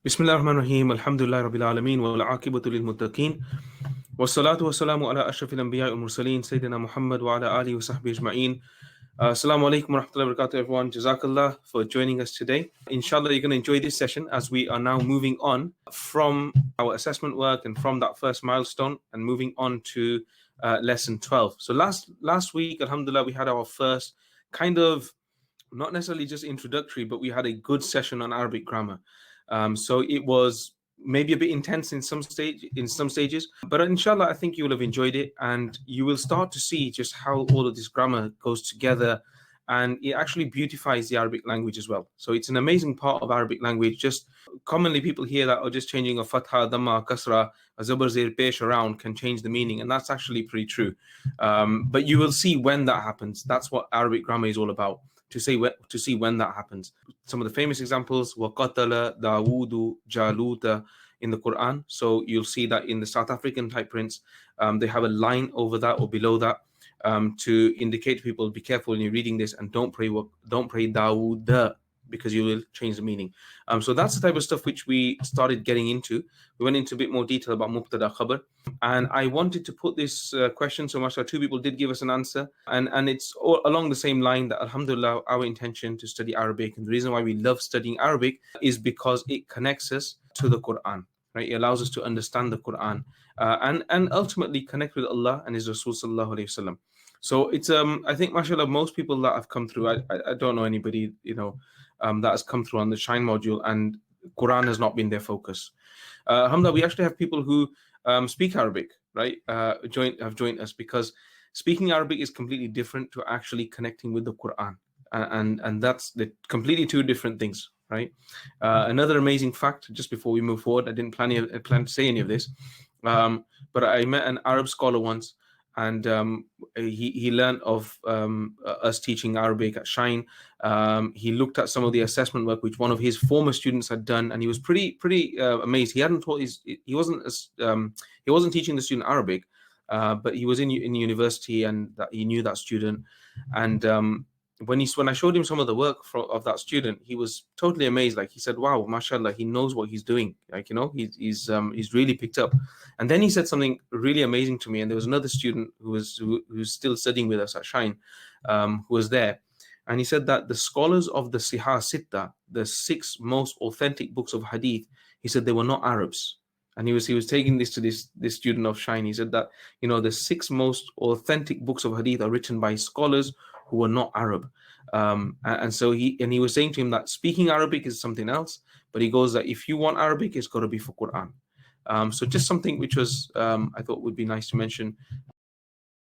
بسم الله الرحمن الرحيم الحمد لله رب العالمين والعاقبة للمتقين والصلاة والسلام على أشرف الأنبياء والمرسلين سيدنا محمد وعلى آله وصحبه أجمعين. Assalamu alaikum wa rahmatullahi wa barakatuh, everyone. Jazakallah for joining us today. Inshallah, you're going to enjoy this session as we are now moving on from our assessment work and from that first milestone and moving on to lesson 12. So last week, alhamdulillah, we had our first kind of, not necessarily just introductory, but we had a good session on Arabic grammar. So it was maybe a bit intense in some stages, but inshallah, I think you will have enjoyed it, and you will start to see just how all of this grammar goes together, and it actually beautifies the Arabic language as well. So it's an amazing part of Arabic language. Just commonly people hear that, or just changing a fatha, dhamma, kasra, a zabar, zir, pesh around can change the meaning, and that's actually pretty true. But you will see when that happens. That's what Arabic grammar is all about. To see when that happens. Some of the famous examples were وَقَتَلَ دَاوُودُ جَالُوتَ in the Quran. So you'll see that in the South African type prints, they have a line over that or below that to indicate to people, be careful when you're reading this and don't pray Dawood, because you will change the meaning. So that's the type of stuff which we started getting into. We went into a bit more detail about mubtada khabar, and I wanted to put this question, so mashallah, two people did give us an answer, and it's all along the same line that alhamdulillah, our intention to study Arabic, and the reason why we love studying Arabic is because it connects us to the Quran, right? It allows us to understand the Quran and ultimately connect with Allah and His Rasul sallallahu alaihi wasallam. So it's I think mashallah, most people that have come through, I don't know anybody that has come through on the Shine module and Quran has not been their focus. Alhamdulillah, we actually have people who speak Arabic, right? Have joined us, because speaking Arabic is completely different to actually connecting with the Quran, and that's the completely two different things, right? Another amazing fact, just before we move forward, I didn't plan to say any of this, but I met an Arab scholar once, and he learned of us teaching Arabic at Shine. He looked at some of the assessment work which one of his former students had done, and he was pretty amazed. He hadn't taught he wasn't teaching the student Arabic, but he was in university, and that he knew that student. And when I showed him some of the work of that student, he was totally amazed. Like, he said, "Wow, mashallah, he knows what he's doing. Like, he's really picked up." And then he said something really amazing to me. And there was another student who's still studying with us at Shine, who was there, and he said that the scholars of the Sihah Sitta, the 6 most authentic books of Hadith, he said they were not Arabs. And he was taking this to this student of Shine. He said that the 6 most authentic books of Hadith are written by scholars who were not Arab. And so he was saying to him that speaking Arabic is something else, but he goes that if you want Arabic, it's got to be for Quran. So just something which was I thought would be nice to mention